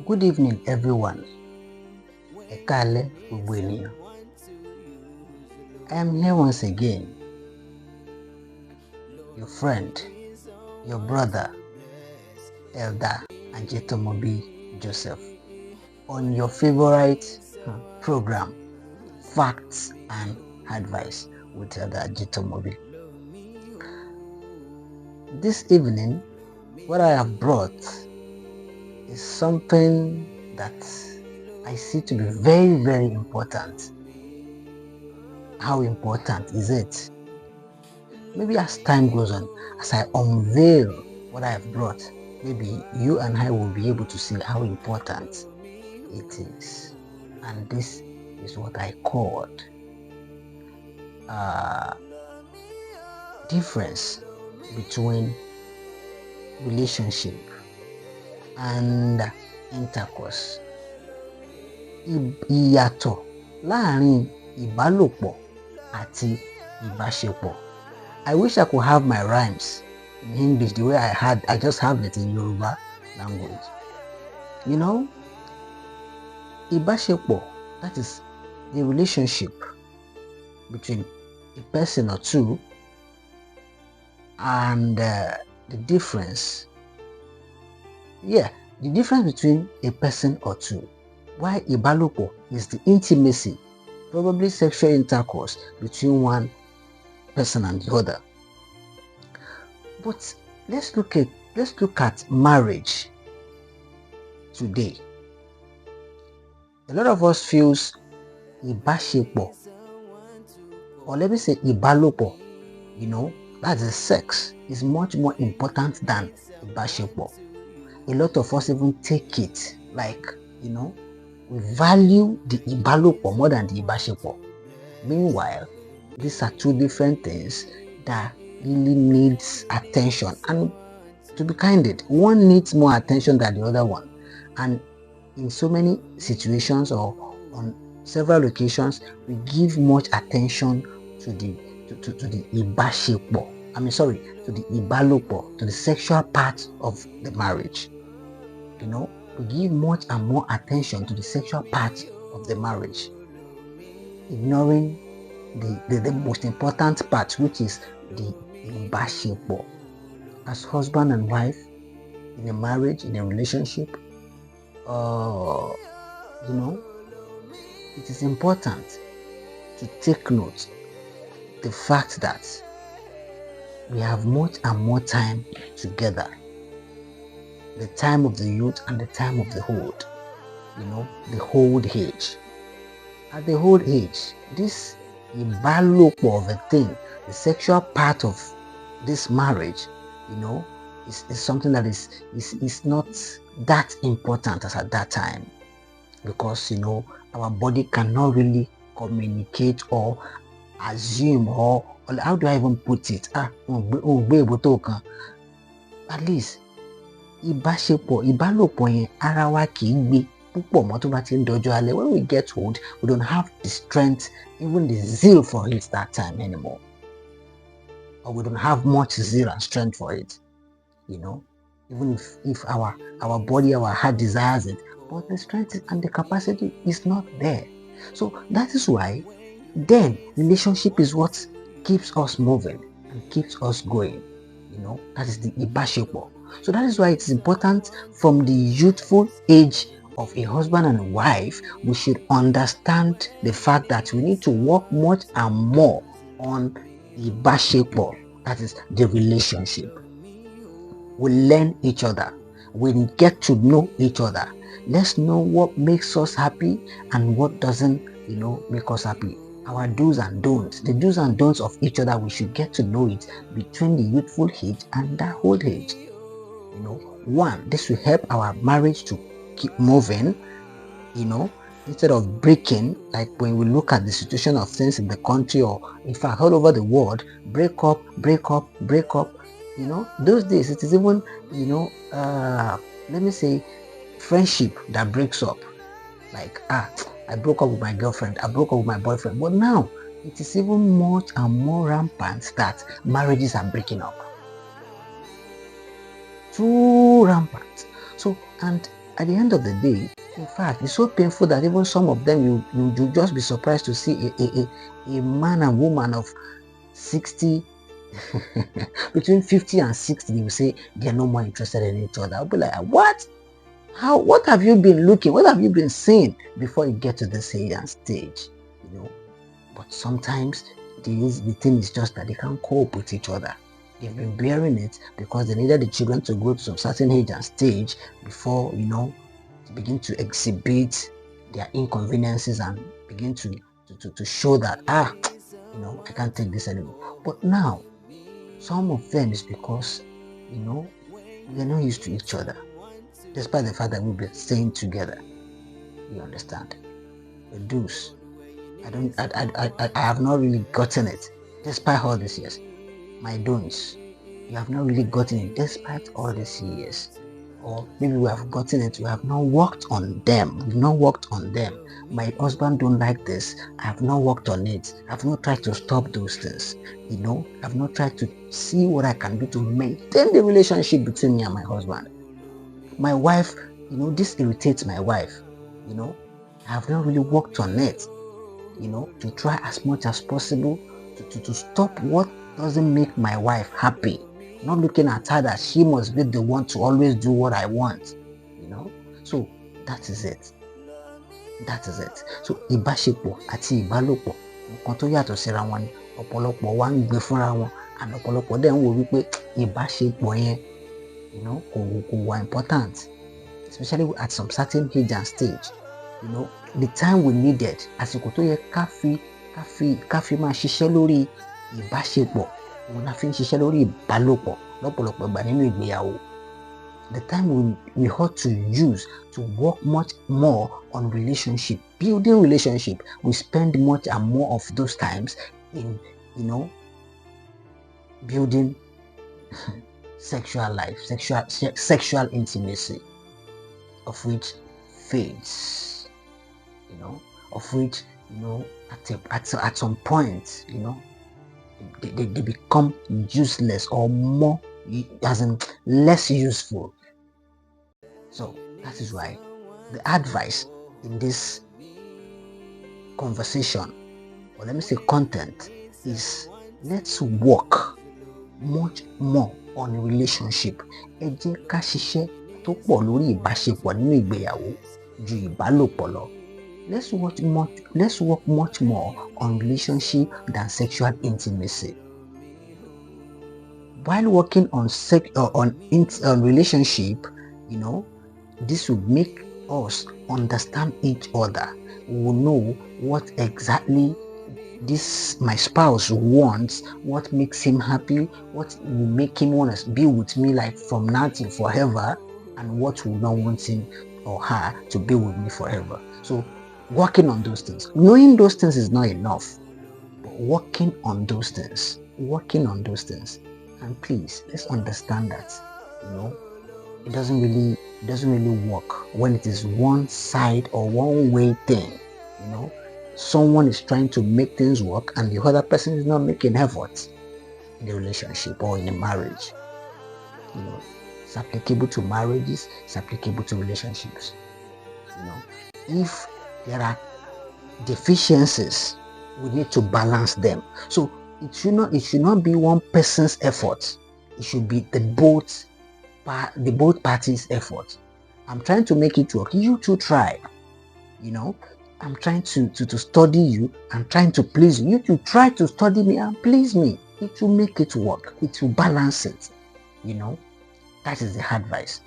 Good evening, everyone. Ẹ káalẹ́ gbogbo ènìyàn. I am here once again, your friend, your brother, Elder Ajetomobi Joseph, on your favorite program, Facts and Advice with Elder Ajetomobi. This evening, what I have brought is something that I see to be very, very important. How important is it? Maybe as time goes on, as I unveil what I have brought, maybe you and I will be able to see how important it is. And this is what I called difference between relationship and intercourse. Ìyàtọ̀ láàrin ìbálòpọ̀ àti ìbáṣepọ̀. I wish I could have my rhymes in English the way I just have it in Yoruba language. You know, Ibasepo, that is the relationship between a person or two, and the difference between a person or two. Why Ibalopo is the intimacy, probably sexual intercourse between one person and the other. But let's look at marriage today. A lot of us feels Ibasepo, or let me say Ibalopo, that's the sex, is much more important than Ibasepo. A lot of us even take it like, we value the Ibalopo more than the Ibasepo. Meanwhile, these are two different things that really needs attention. And to be candid, one needs more attention than the other one. And in so many situations or on several occasions, we give much attention to the Ibasepo. To the Ibalopo, to the sexual part of the marriage. We give much and more attention to the sexual part of the marriage, ignoring the most important part, which is the Ibasepo. As husband and wife, in a marriage, in a relationship, it is important to take note the fact that we have much and more time together. The time of the youth and the time of the old, the old age. At the old age, this Ibalopo of a thing, the sexual part of this marriage, is something that is not that important as at that time, because our body cannot really communicate or assume, or how do I even put it? At least Ibalopo yẹn ara wa kì í gbé púpọ̀ mọ́ tó bá ti ń dọjọ́ alẹ́. When we get old, we don't have the strength, even the zeal for it that time anymore. Or we don't have much zeal and strength for it, even if our body, our heart desires it, but the strength and the capacity is not there. So that is why then relationship is what keeps us moving and keeps us going. That is the Ibasepo. So that is why it's important from the youthful age of a husband and a wife, we should understand the fact that we need to work much and more on Ibasepo, that is the relationship. We learn each other. We get to know each other. Let's know what makes us happy and what doesn't, make us happy. Our do's and don'ts, the do's and don'ts of each other, we should get to know it between the youthful age and the old age. One, this will help our marriage to keep moving, instead of breaking, like when we look at the situation of things in the country, or in fact all over the world, break up. Those days it is even, let me say, friendship that breaks up. Like, I broke up with my girlfriend, I broke up with my boyfriend. But now it is even much and more rampant that marriages are breaking up. Too rampant. So, and at the end of the day, in fact, it's so painful that even some of them, you just be surprised to see a man and woman of 60, between 50 and 60, they will say they're no more interested in each other. I'll be like, what? How? What have you been looking? What have you been seeing before you get to this age and stage? But sometimes the thing is just that they can't cope with each other. They've been bearing it because they needed the children to go to some certain age and stage before, to begin to exhibit their inconveniences and begin to show that, I can't take this anymore. But now, some of them is because, we are not used to each other, despite the fact that we've been staying together. You understand? The deuce. I have not really gotten it, despite all these years. My don'ts. You have not really gotten it, despite all these years. Or maybe we have gotten it, we have not worked on them. We've not worked on them. My husband don't like this. I have not worked on it. I've not tried to stop those things. I've not tried to see what I can do to maintain the relationship between me and my husband. My wife, this irritates my wife. I have not really worked on it. To try as much as possible to stop what doesn't make my wife happy. Not looking at her that she must be the one to always do what I want. So that is it. So Ibasepo àti Ibalopo nǹkan tó yàtọ̀ síra wọn ni ọ̀pọ̀lọpọ̀ wa ń gbé fúnra wọn and ọ̀pọ̀lọpọ̀ dẹ̀ ń wò wípé ìbáṣepọ̀ yẹn kò wà important, especially at some certain age and stage. The time we needed, àsìkò tó yẹ ká fi máa ṣiṣẹ́ lórí ìbáṣepọ̀, òun la fi ń ṣiṣẹ́ lórí ìbálòpọ̀ lọ́pọ̀lọpọ̀ ìgbà nínú ìgbéyàwó. The time we ought to use to work much more on relationship, building relationship, we spend much and more of those times in, building sexual life, sexual intimacy, of which fades, of which, at some point, they become useless or more, as in less useful. So that is why the advice in this conversation, or let me say content, is let's work much more on relationship. Ẹ jẹ́ ká ṣiṣẹ́ tó pọ̀ lórí ìbáṣepọ̀ nínú ìgbéyàwó ju ìbálòpọ̀ lọ. Let's work much more on relationship than sexual intimacy. While working on relationship, this will make us understand each other. We will know what exactly my spouse wants, what makes him happy, what will make him want to be with me like from now till forever, and what will not want him or her to be with me forever. So working on those things. Knowing those things is not enough, but working on those things. And please, let's understand that, it doesn't really work when it is one side or one way thing. Someone is trying to make things work and the other person is not making efforts in the relationship or in a marriage. It's applicable to marriages, it's applicable to relationships. If there are deficiencies, we need to balance them. So it should not be one person's effort. It should be the both parties' effort. I'm trying to make it work. You too try. I'm trying to study you. I'm trying to please you. You too try to study me and please me. It will make it work. It will balance it. That is the advice.